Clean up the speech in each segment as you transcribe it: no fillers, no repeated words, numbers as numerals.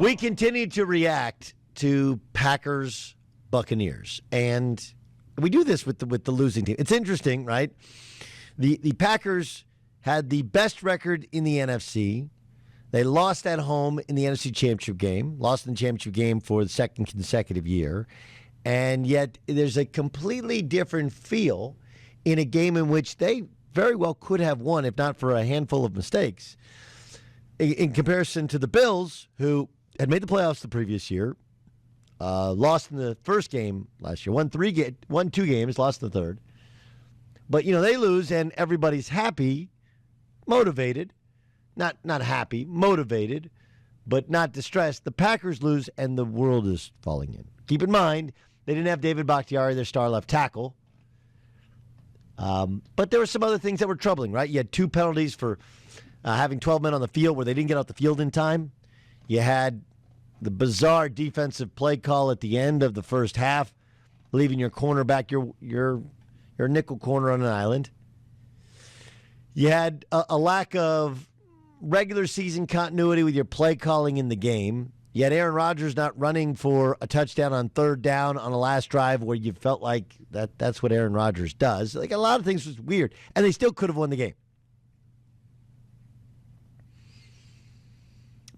We continue to react to Packers Buccaneers, and we do this with the losing team. It's interesting, right? The Packers had the best record in the NFC. They lost at home in the NFC Championship game, lost in the championship game for the second consecutive year, and yet there's a completely different feel in a game in which they very well could have won, if not for a handful of mistakes, in comparison to the Bills, who had made the playoffs the previous year, lost in the first game last year, won 2 games, lost in the third. But, they lose, and everybody's happy, motivated. Not happy, motivated, but not distressed. The Packers lose, and the world is falling in. Keep in mind, they didn't have David Bakhtiari, their star left tackle. But there were some other things that were troubling, right? You had 2 penalties for having 12 men on the field where they didn't get out the field in time. You had the bizarre defensive play call at the end of the first half, leaving your cornerback, your nickel corner on an island. You had a lack of regular season continuity with your play calling in the game. You had Aaron Rodgers not running for a touchdown on third down on a last drive where you felt like that's what Aaron Rodgers does. Like, a lot of things was weird, and they still could have won the game.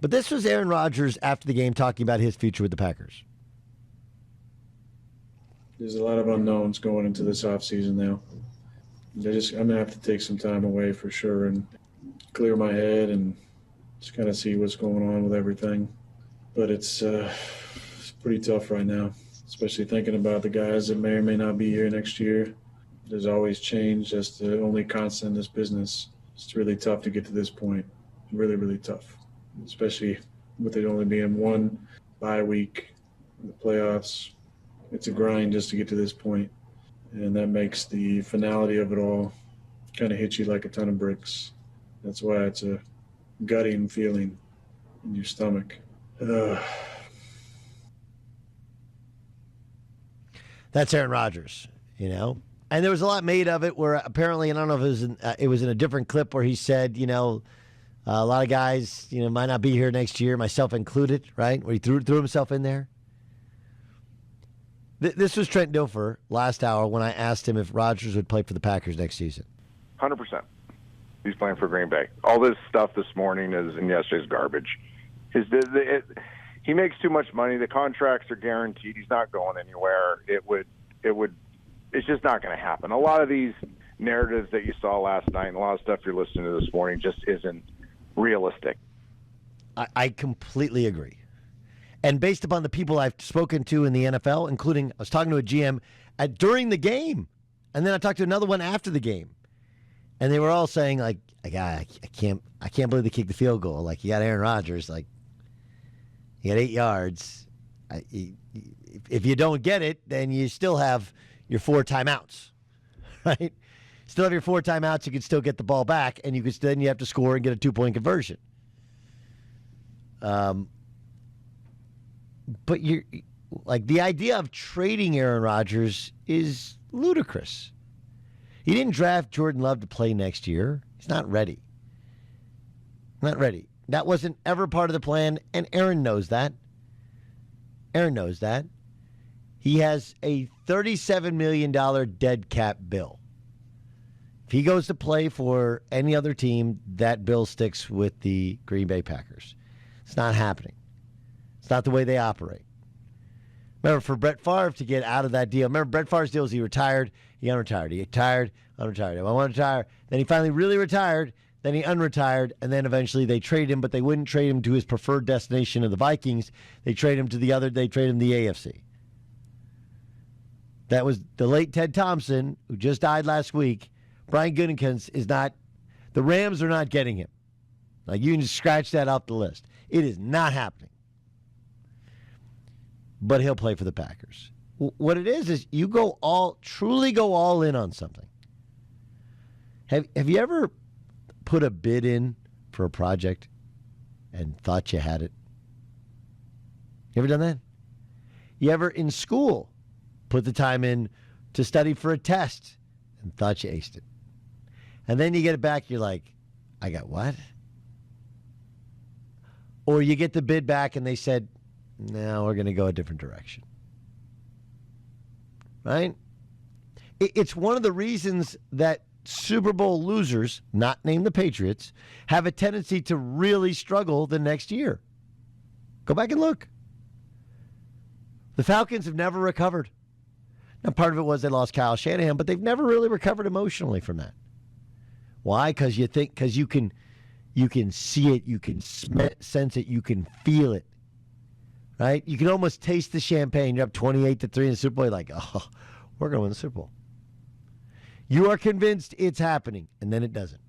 But this was Aaron Rodgers after the game talking about his future with the Packers. There's a lot of unknowns going into this offseason now. I'm going to have to take some time away for sure and clear my head and just kind of see what's going on with everything. But it's pretty tough right now, especially thinking about the guys that may or may not be here next year. There's always change. That's the only constant in this business. It's really tough to get to this point. Really, really tough, especially with it only being 1 bye week in the playoffs. It's a grind just to get to this point, and that makes the finality of it all kind of hit you like a ton of bricks. That's why it's a gutting feeling in your stomach. That's Aaron Rodgers, And there was a lot made of it where apparently, and I don't know if it was in a different clip where he said, a lot of guys, might not be here next year, myself included, right? Where he threw himself in there. This was Trent Dilfer last hour when I asked him if Rodgers would play for the Packers next season. 100%. He's playing for Green Bay. All this stuff this morning and yesterday's garbage. He makes too much money. The contracts are guaranteed. He's not going anywhere. It's just not going to happen. A lot of these narratives that you saw last night and a lot of stuff you're listening to this morning just isn't realistic. I completely agree. And based upon the people I've spoken to in the NFL, including I was talking to a GM during the game, and then I talked to another one after the game, and they were all saying like, I can't believe they kicked the field goal. Like, you got Aaron Rodgers, like, he had 8 yards. If you don't get it, then you still have your 4 timeouts, right? Still have your 4 timeouts. You can still get the ball back, and then you have to score and get a 2-point conversion. But the idea of trading Aaron Rodgers is ludicrous. He didn't draft Jordan Love to play next year. He's not ready. Not ready. That wasn't ever part of the plan, and Aaron knows that. He has a $37 million dead cap bill. If he goes to play for any other team, that bill sticks with the Green Bay Packers. It's not happening. It's not the way they operate. Remember, for Brett Favre to get out of that deal, remember Brett Favre's deal is he retired, he unretired, he retired, unretired. I want to retire. Then he finally really retired, then he unretired, and then eventually they traded him, but they wouldn't trade him to his preferred destination of the Vikings. They traded him to the AFC. That was the late Ted Thompson, who just died last week. Brian Gutekunst is not, the Rams are not getting him. Like, you can just scratch that off the list. It is not happening. But he'll play for the Packers. What it is you truly go all in on something. Have you ever put a bid in for a project and thought you had it? You ever done that? You ever in school put the time in to study for a test and thought you aced it? And then you get it back, you're like, I got what? or you get the bid back and they said, no, we're going to go a different direction. Right? It's one of the reasons that Super Bowl losers, not named the Patriots, have a tendency to really struggle the next year. Go back and look. The Falcons have never recovered. Now, part of it was they lost Kyle Shanahan, but they've never really recovered emotionally from that. Why? Because you can see it, you can sense it, you can feel it. Right? You can almost taste the champagne. You're up 28-3 in the Super Bowl. You're like, oh, we're going to win the Super Bowl. You are convinced it's happening, and then it doesn't.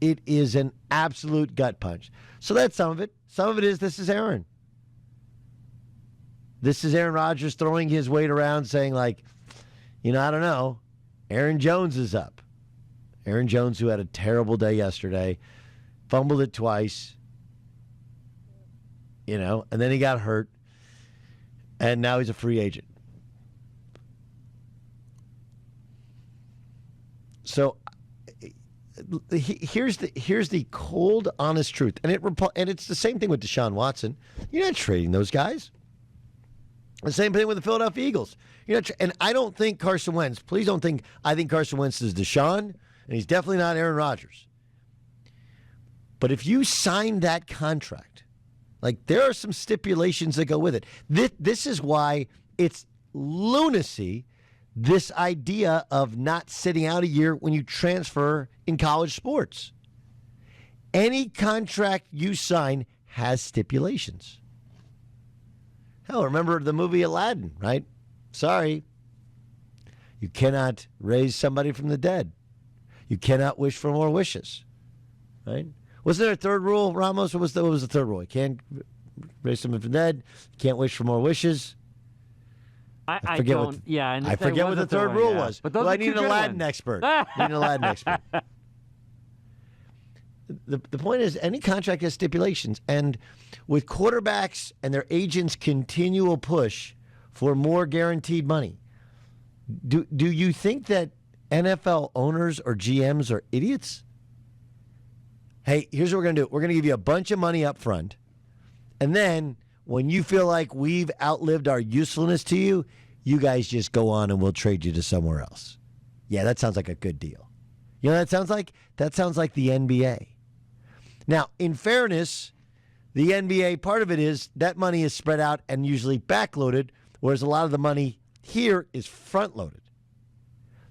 It is an absolute gut punch. So that's some of it. Some of it is this is Aaron. This is Aaron Rodgers throwing his weight around saying, like, I don't know. Aaron Jones is up. Aaron Jones, who had a terrible day yesterday, fumbled it twice, and then he got hurt, and now he's a free agent. So here's the cold, honest truth, and it's the same thing with Deshaun Watson. You're not trading those guys. The same thing with the Philadelphia Eagles. And I don't think Carson Wentz. Please don't think I think Carson Wentz is Deshaun, and he's definitely not Aaron Rodgers. But if you sign that contract, like there are some stipulations that go with it. This is why it's lunacy. This idea of not sitting out a year when you transfer in college sports. Any contract you sign has stipulations. Hell, remember the movie Aladdin, right? Sorry. You cannot raise somebody from the dead. You cannot wish for more wishes, right? Wasn't there a third rule, Ramos? What was the third rule? You can't raise somebody from the dead. You can't wish for more wishes. I forget what the third rule was. But I need an Aladdin expert. The point is, any contract has stipulations. And with quarterbacks and their agents' continual push for more guaranteed money, do you think that NFL owners or GMs are idiots? Hey, here's what we're going to do. We're going to give you a bunch of money up front. And then when you feel like we've outlived our usefulness to you, you guys just go on and we'll trade you to somewhere else. Yeah, that sounds like a good deal. You know what that sounds like? That sounds like the NBA. Now, in fairness, the NBA, part of it is that money is spread out and usually backloaded, whereas a lot of the money here is front-loaded.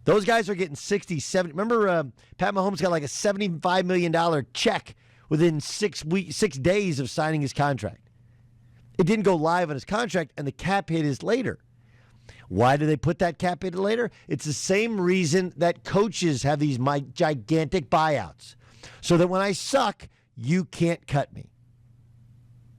Those guys are getting 60, 70. Remember Pat Mahomes got like a $75 million check within 6 days of signing his contract. It didn't go live on his contract, and the cap hit is later. Why do they put that cap hit later? It's the same reason that coaches have these gigantic buyouts. So that when I suck, you can't cut me.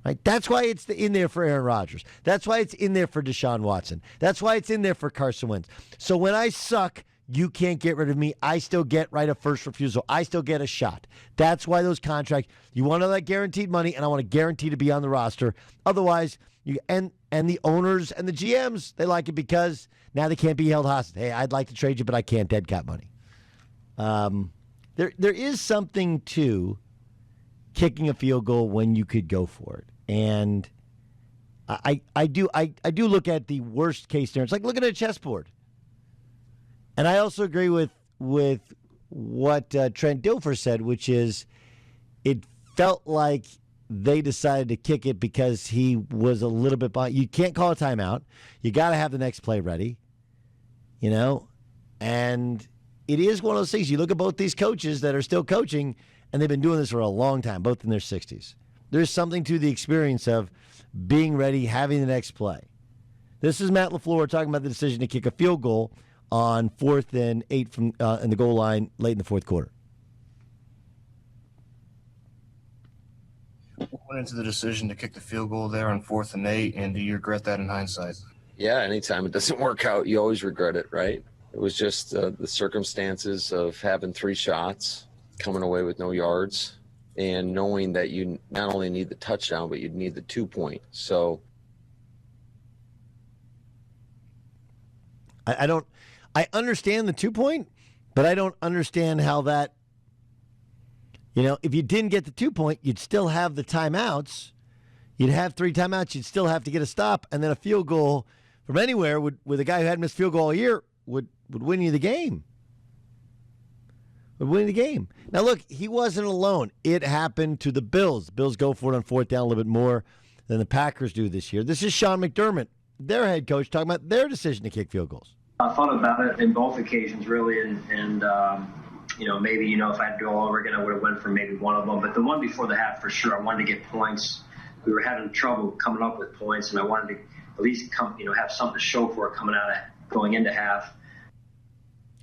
Right? That's why it's in there for Aaron Rodgers. That's why it's in there for Deshaun Watson. That's why it's in there for Carson Wentz. So when I suck, you can't get rid of me. I still get right of first refusal. I still get a shot. That's why those contracts, you want all that guaranteed money, and I want to guarantee to be on the roster. Otherwise, and the owners and the GMs, they like it because now they can't be held hostage. Hey, I'd like to trade you, but I can't dead cap money. There is something to kicking a field goal when you could go for it. And I do look at the worst case scenario. It's like looking at a chessboard. And I also agree with what Trent Dilfer said, which is it felt like they decided to kick it because he was a little bit behind. You can't call a timeout. You got to have the next play ready, and it is one of those things. You look at both these coaches that are still coaching, and they've been doing this for a long time, both in their 60s. There's something to the experience of being ready, having the next play. This is Matt LaFleur talking about the decision to kick a field goal on 4th and 8 from in the goal line late in the fourth quarter. What went into the decision to kick the field goal there on 4th and 8, and do you regret that in hindsight? Yeah, anytime it doesn't work out, you always regret it, right? It was just the circumstances of having 3 shots, coming away with no yards, and knowing that you not only need the touchdown, but you need the 2-point. So I understand the 2-point, but I don't understand how that, if you didn't get the 2-point, you'd still have the timeouts. You'd have 3 timeouts. You'd still have to get a stop, and then a field goal from anywhere with a guy who hadn't missed field goal all year would win you the game. Would win you the game. Now, look, he wasn't alone. It happened to the Bills. The Bills go for it on 4th down a little bit more than the Packers do this year. This is Sean McDermott, their head coach, talking about their decision to kick field goals. I thought about it in both occasions, really, and maybe, if I had to go all over again, I would have went for maybe one of them. But the one before the half, for sure, I wanted to get points. We were having trouble coming up with points, and I wanted to at least have something to show for it going into half.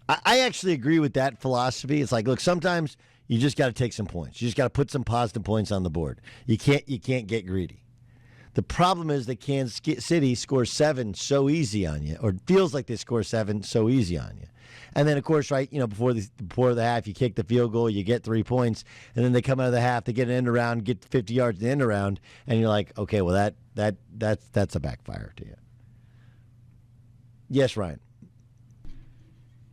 I actually agree with that philosophy. It's like, look, sometimes you just got to take some points. You just got to put some positive points on the board. You can't get greedy. The problem is that Kansas City scores 7 so easy on you, or feels like they score 7 so easy on you. And then, of course, right, before the half, you kick the field goal, you get 3 points, and then they come out of the half, they get an end around, get 50 yards in the end around, and you're like, okay, well that's a backfire to you. Yes, Ryan.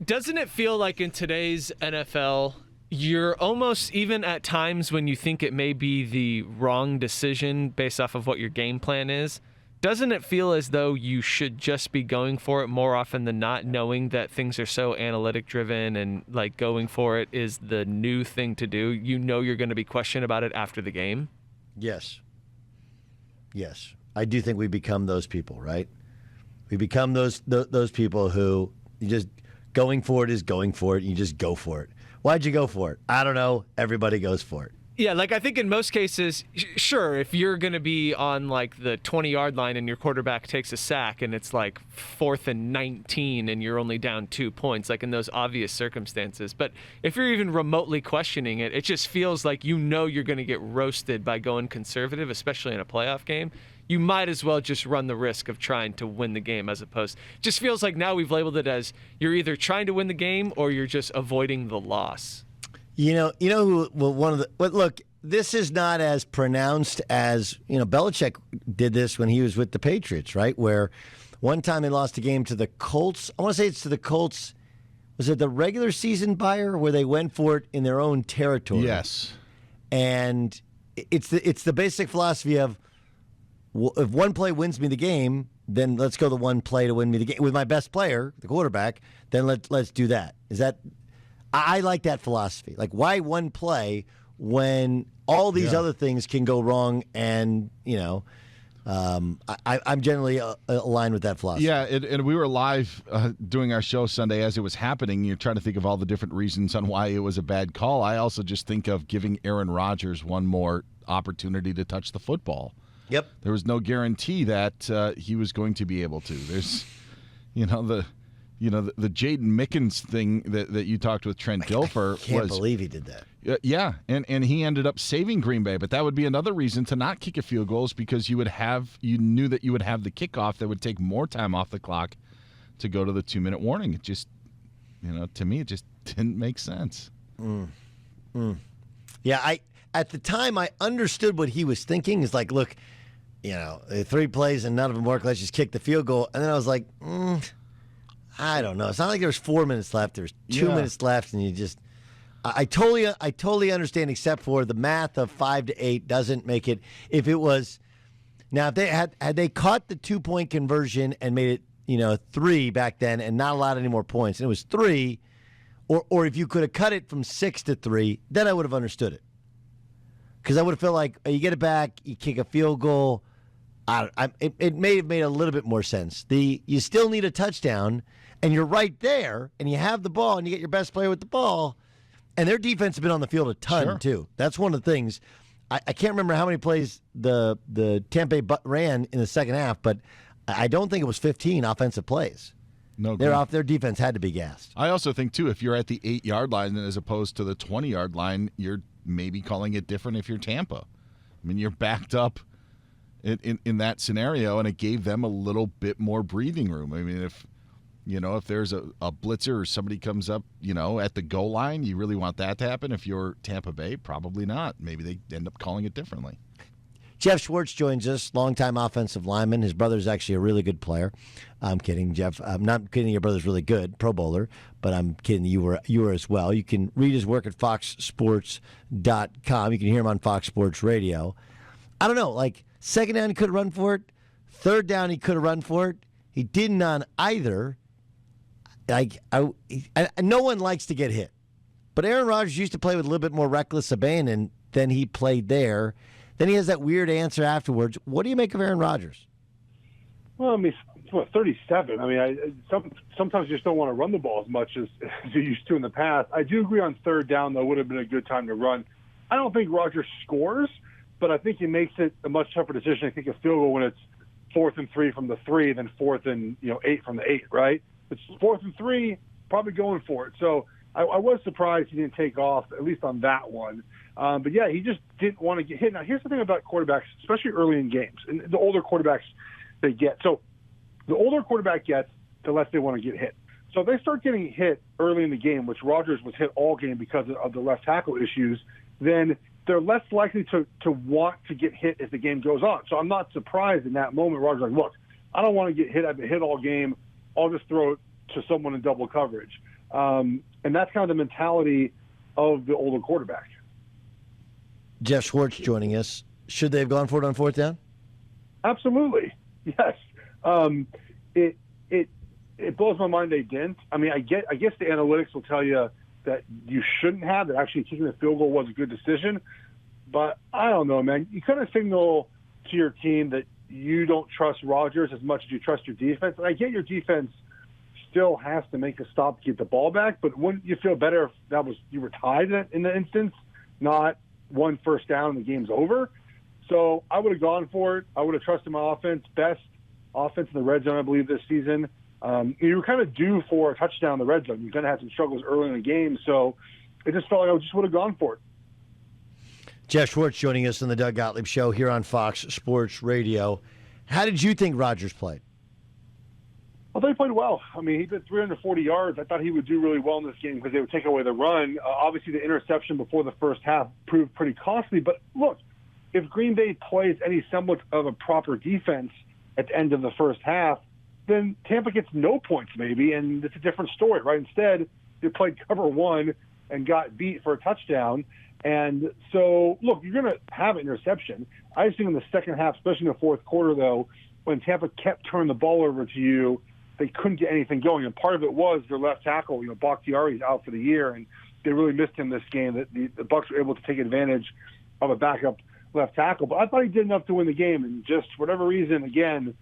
Doesn't it feel like in today's NFL, you're almost, even at times when you think it may be the wrong decision based off of what your game plan is, doesn't it feel as though you should just be going for it more often than not, knowing that things are so analytic driven and like going for it is the new thing to do? You're going to be questioned about it after the game. Yes. I do think we become those people, right? We become those people who you just going for it is going for it. You just go for it. Why'd you go for it? I don't know. Everybody goes for it. Yeah, like I think in most cases, sure, if you're going to be on like the 20-yard line and your quarterback takes a sack and it's like 4th and 19 and you're only down 2 points, like in those obvious circumstances. But if you're even remotely questioning it, it just feels like you're going to get roasted by going conservative, especially in a playoff game. You might as well just run the risk of trying to win the game as opposed. Just feels like now we've labeled it as you're either trying to win the game or you're just avoiding the loss. Look, this is not as pronounced as, Belichick did this when he was with the Patriots, right? Where one time they lost a game to the Colts. I want to say it's to the Colts. Was it the regular season buyer where they went for it in their own territory? Yes. And it's the basic philosophy of, if one play wins me the game, then let's go the one play to win me the game with my best player, the quarterback. Then let's do that. I like that philosophy. Like, why one play when all these other things can go wrong? And I'm generally aligned with that philosophy. Yeah, and we were live doing our show Sunday as it was happening. You're trying to think of all the different reasons on why it was a bad call. I also just think of giving Aaron Rodgers one more opportunity to touch the football. Yep. There was no guarantee that he was going to be able to. There's, the Jaden Mickens thing that you talked with Trent Dilfer. I can't believe he did that. Yeah, and he ended up saving Green Bay. But that would be another reason to not kick a field goal, is because you knew that you would have the kickoff that would take more time off the clock to go to the 2-minute warning. It just, to me, it just didn't make sense. Yeah, at the time I understood what he was thinking. Is like, look, 3 plays and none of them work. Let's just kick the field goal. And then I was like, I don't know. It's not like there was 4 minutes left. There's 2 minutes left, and you just. I totally understand, except for the math of 5 to 8 doesn't make it. If it was, now if they had they caught the 2-point conversion and made it 3 back then, and not allowed any more points, and it was 3, or if you could have cut it from 6 to 3, then I would have understood it. Because I would have felt like you get it back, you kick a field goal. It may have made a little bit more sense. You still need a touchdown, and you're right there, and you have the ball, and you get your best player with the ball, and their defense has been on the field a ton too. That's one of the things. I can't remember how many plays the Tampa Bay ran in the second half, but I don't think it was 15 offensive plays. No, their defense had to be gassed. I also think too, if you're at the 8-yard line as opposed to the 20-yard line, you're maybe calling it different if you're Tampa. I mean, you're backed up in that scenario, and it gave them a little bit more breathing room. I mean, if there's a blitzer or somebody comes up, at the goal line, you really want that to happen. If you're Tampa Bay, probably not. Maybe they end up calling it differently. Jeff Schwartz joins us, longtime offensive lineman. His brother's actually a really good player. I'm kidding, Jeff. I'm not kidding. Your brother's really good, Pro Bowler, but I'm kidding. You were as well. You can read his work at foxsports.com. You can hear him on Fox Sports Radio. I don't know, like, Second down, he could have run for it. Third down, he could have run for it. He didn't on either. No one likes to get hit. But Aaron Rodgers used to play with a little bit more reckless abandon than he played there. Then he has that weird answer afterwards. What do you make of Aaron Rodgers? Well, I mean, 37. I mean, sometimes you just don't want to run the ball as much as you used to in the past. I do agree on third down, though, would have been a good time to run. I don't think Rodgers scores, but I think he makes it a much tougher decision. I think a field goal when it's 4th and 3 from the 3 than 4th and 8 from the 8, right? It's 4th and 3, probably going for it. So I was surprised he didn't take off, at least on that one. But, yeah, he just didn't want to get hit. Now, here's the thing about quarterbacks, especially early in games, and the older quarterbacks they get. So the older quarterback gets, the less they want to get hit. So if they start getting hit early in the game, which Rodgers was hit all game because of the left tackle issues, then they're less likely to want to get hit as the game goes on. So I'm not surprised in that moment. Rodgers like, look, I don't want to get hit. I've been hit all game. I'll just throw it to someone in double coverage. And that's kind of the mentality of the older quarterback. Jeff Schwartz joining us. Should they have gone for it on fourth down? Absolutely. Yes. It blows my mind they didn't. I mean, I guess the analytics will tell you that you shouldn't have, that actually kicking the field goal was a good decision. But I don't know, man. You kind of signal to your team that you don't trust Rodgers as much as you trust your defense. And I get your defense still has to make a stop to get the ball back, but wouldn't you feel better if you were tied in the instance, not one first down and the game's over? So I would have gone for it. I would have trusted my offense. Best offense in the red zone, I believe, this season. You were kind of due for a touchdown in the red zone. You're going to have some struggles early in the game, so it just felt like I just would have gone for it. Jeff Schwartz joining us on the Doug Gottlieb Show here on Fox Sports Radio. How did you think Rodgers played? I thought he played well. I mean, he did 340 yards. I thought he would do really well in this game because they would take away the run. Obviously, the interception before the first half proved pretty costly. But look, if Green Bay plays any semblance of a proper defense at the end of the first half, then Tampa gets no points maybe, and it's a different story, right? Instead, they played cover one and got beat for a touchdown. And so, look, you're going to have an interception. I just think in the second half, especially in the fourth quarter, though, when Tampa kept turning the ball over to you, they couldn't get anything going. And part of it was their left tackle, Bakhtiari's out for the year, and they really missed him this game. The Bucs were able to take advantage of a backup left tackle. But I thought he did enough to win the game, and just for whatever reason, again,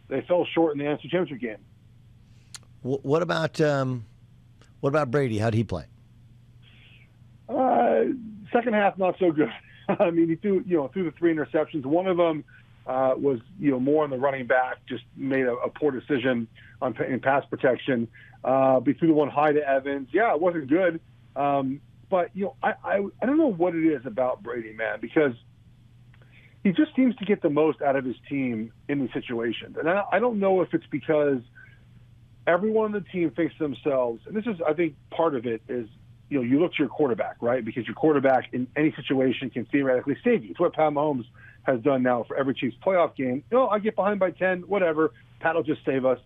they fell short in the NFC Championship game. What about Brady? How'd he play? Second half, not so good. I mean, he threw the 3 interceptions. One of them was more on the running back, just made a poor decision in pass protection. He threw the one high to Evans. Yeah, it wasn't good. But I don't know what it is about Brady, man, because he just seems to get the most out of his team in these situations. And I don't know if it's because everyone on the team thinks to themselves, and this is, I think, part of it is, you look to your quarterback, right? Because your quarterback in any situation can theoretically save you. It's what Pat Mahomes has done now for every Chiefs playoff game. I get behind by 10, whatever. Pat will just save us.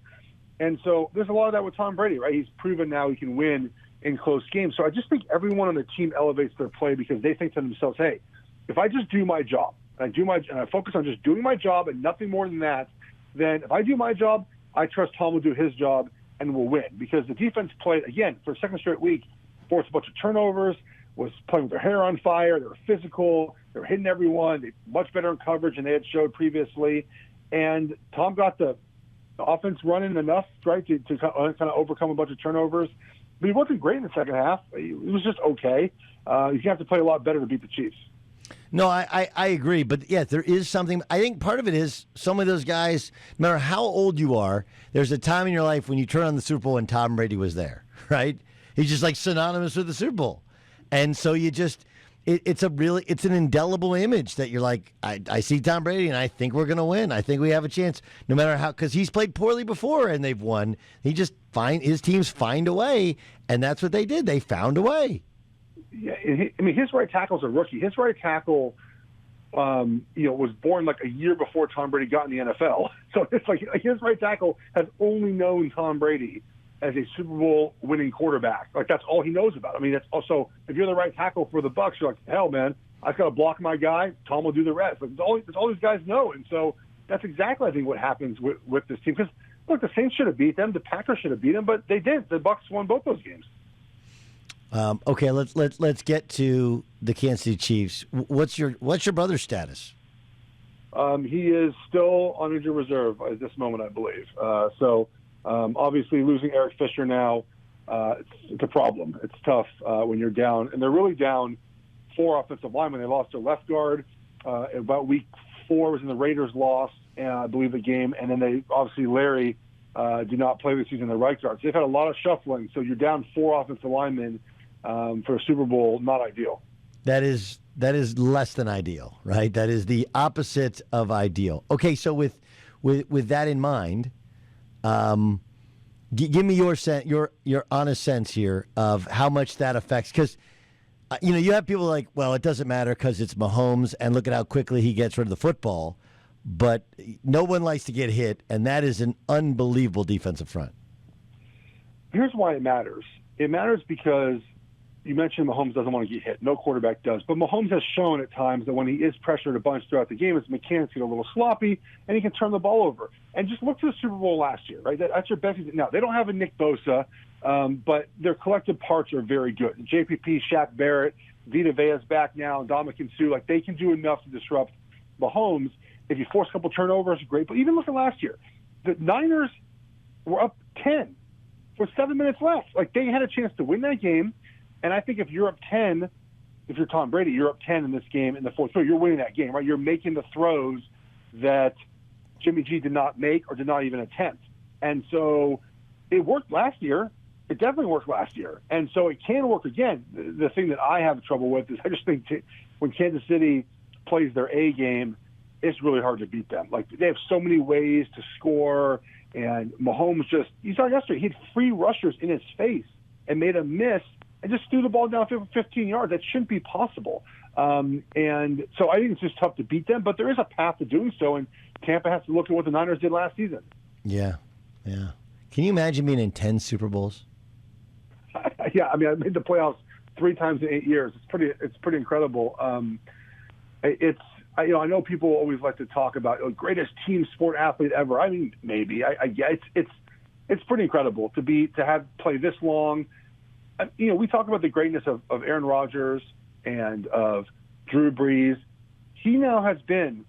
And so there's a lot of that with Tom Brady, right? He's proven now he can win in close games. So I just think everyone on the team elevates their play because they think to themselves, hey, if I just do my job, and I focus on just doing my job and nothing more than that, then if I do my job, I trust Tom will do his job and will win. Because the defense played, again, for a second straight week, forced a bunch of turnovers, was playing with their hair on fire. They were physical. They were hitting everyone. They much better in coverage than they had showed previously. And Tom got the offense running enough, right, to kind of overcome a bunch of turnovers. But he wasn't great in the second half. He was just okay. You have to play a lot better to beat the Chiefs. No, I agree. But, yeah, there is something. I think part of it is some of those guys, no matter how old you are, there's a time in your life when you turn on the Super Bowl and Tom Brady was there, right? He's just like synonymous with the Super Bowl. And so you just it's an indelible image that you're like, I see Tom Brady and I think we're going to win. I think we have a chance no matter how, because he's played poorly before and they've won. His teams find a way, and that's what they did. They found a way. Yeah, his right tackle's a rookie. His right tackle, was born like a year before Tom Brady got in the NFL. So it's like his right tackle has only known Tom Brady as a Super Bowl winning quarterback. Like, that's all he knows about. I mean, that's also, if you're the right tackle for the Bucs, you're like, hell, man, I just got to block my guy. Tom will do the rest. Like, that's all these guys know. And so that's exactly, I think, what happens with this team. Because, look, the Saints should have beat them. The Packers should have beat them, but they did. The Bucs won both those games. Okay, let's get to the Kansas City Chiefs. What's your brother's status? He is still on injured reserve at this moment, I believe. Obviously, losing Eric Fisher now, it's a problem. It's tough when you're down. And they're really down 4 offensive linemen. They lost their left guard. About week 4 was in the Raiders' loss, I believe, the game. And then they, obviously, Larry did not play this season in the right guard. So they've had a lot of shuffling. So you're down 4 offensive linemen for a Super Bowl, not ideal. That is less than ideal, right? That is the opposite of ideal. Okay, so with that in mind, give me your honest sense here of how much that affects. Because you have people like, well, it doesn't matter because it's Mahomes, and look at how quickly he gets rid of the football. But no one likes to get hit, and that is an unbelievable defensive front. Here's why it matters. It matters because you mentioned Mahomes doesn't want to get hit. No quarterback does. But Mahomes has shown at times that when he is pressured a bunch throughout the game, his mechanics get a little sloppy, and he can turn the ball over. And just look to the Super Bowl last year, right? That's your best. Now, they don't have a Nick Bosa, but their collective parts are very good. JPP, Shaq Barrett, Vita Vea's back now, and Ndamukong Suh, like they can do enough to disrupt Mahomes. If you force a couple turnovers, great. But even look at last year. The Niners were up 10 with 7 minutes left. Like, they had a chance to win that game. And I think if you're up 10, if you're Tom Brady, you're up 10 in this game in the fourth quarter, you're winning that game, right? You're making the throws that Jimmy G did not make or did not even attempt. And so it worked last year. It definitely worked last year. And so it can work again. The thing that I have trouble with is I just think when Kansas City plays their A game, it's really hard to beat them. Like, they have so many ways to score, and Mahomes you saw yesterday, he had free rushers in his face and made a miss and just threw the ball down 15 yards. That shouldn't be possible. And so I think it's just tough to beat them, but there is a path to doing so, and Tampa has to look at what the Niners did last season. Yeah. Can you imagine being in 10 Super Bowls? Yeah, I mean, I made the playoffs 3 times in 8 years. It's pretty incredible. I know people always like to talk about greatest team sport athlete ever. I mean, maybe. It's pretty incredible to have play this long. We talk about the greatness of Aaron Rodgers and of Drew Brees. He now has been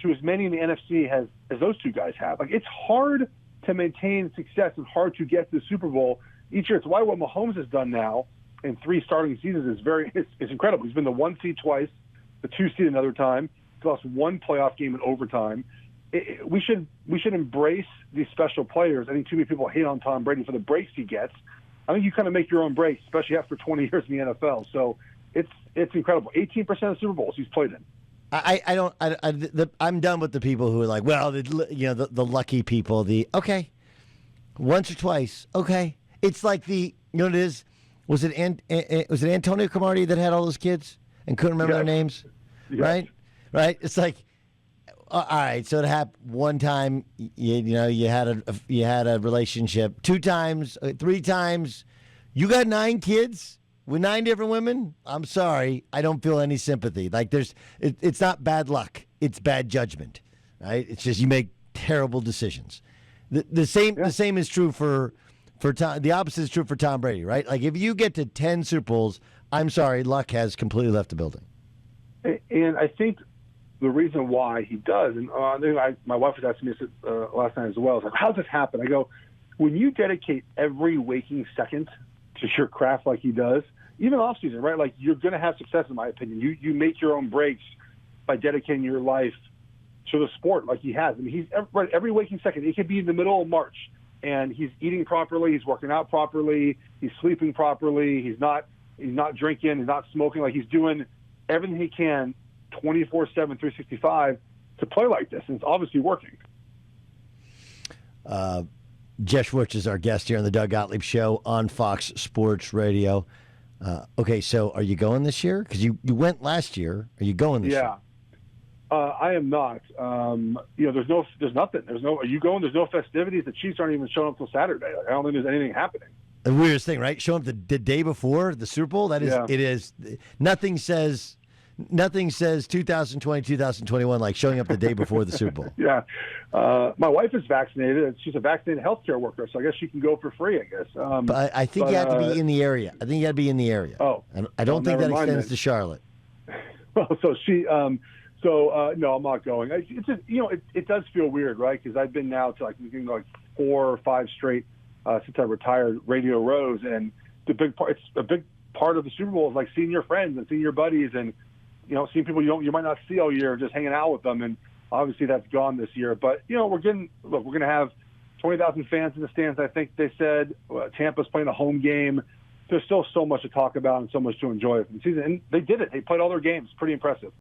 to as many in the NFC as those two guys have. Like, it's hard to maintain success and hard to get to the Super Bowl each year. It's why what Mahomes has done now in 3 starting seasons is incredible. He's been the 1 seed twice, the 2 seed another time. He's lost 1 playoff game in overtime. We should embrace these special players. I think too many people hate on Tom Brady for the breaks he gets. I think you kind of make your own breaks, especially after 20 years in the NFL. So it's incredible. 18% of Super Bowls he's played in. I'm done with the people who are like, well, the lucky people. Okay, once or twice. Okay, it's like what it is. Was it Antonio Cromartie that had all those kids and couldn't remember their names? Yes. Right. It's like, all right. So it happened one time. You had a relationship 2 times, 3 times. You got 9 kids with 9 different women. I'm sorry, I don't feel any sympathy. Like it's not bad luck. It's bad judgment. Right. It's just you make terrible decisions. The same is true for Tom. The opposite is true for Tom Brady. Right. Like if you get to 10 Super Bowls, I'm sorry, luck has completely left the building. And I think the reason why he does, and my wife was asking me this last night as well, is like, how does this happen? I go, when you dedicate every waking second to your craft like he does, even off season, right? Like, you're going to have success, in my opinion. You make your own breaks by dedicating your life to the sport like he has. I mean, he's every waking second. It could be in the middle of March, and he's eating properly, he's working out properly, he's sleeping properly, he's not drinking, he's not smoking. Like, he's doing everything he can 24/7, 365 to play like this, and it's obviously working. Jeff Schwartz is our guest here on the Doug Gottlieb Show on Fox Sports Radio. Okay, so are you going this year? Because you went last year. Are you going this year? I am not. There's nothing. Are you going? There's no festivities. The Chiefs aren't even showing up till Saturday. Like, I don't think there's anything happening. The weirdest thing, right? Show up the day before the Super Bowl. It is. Nothing says nothing says 2020, 2021 like showing up the day before the Super Bowl. Yeah. My wife is vaccinated. She's a vaccinated healthcare worker, so I guess she can go for free, I guess. But I think you have to be in the area. I think you got to be in the area. Oh. I don't think that never mind extends then. to Charlotte. Well, so she, no, I'm not going. It's just, it does feel weird, right? Because I've been now to like 4 or 5 straight since I retired Radio Rows, and it's a big part of the Super Bowl is like seeing your friends and seeing your buddies, and seeing people you might not see all year, just hanging out with them. And obviously that's gone this year. But we're going to have 20,000 fans in the stands. I think they said Tampa's playing a home game. There's still so much to talk about and so much to enjoy from the season. And they did it. They played all their games. Pretty impressive.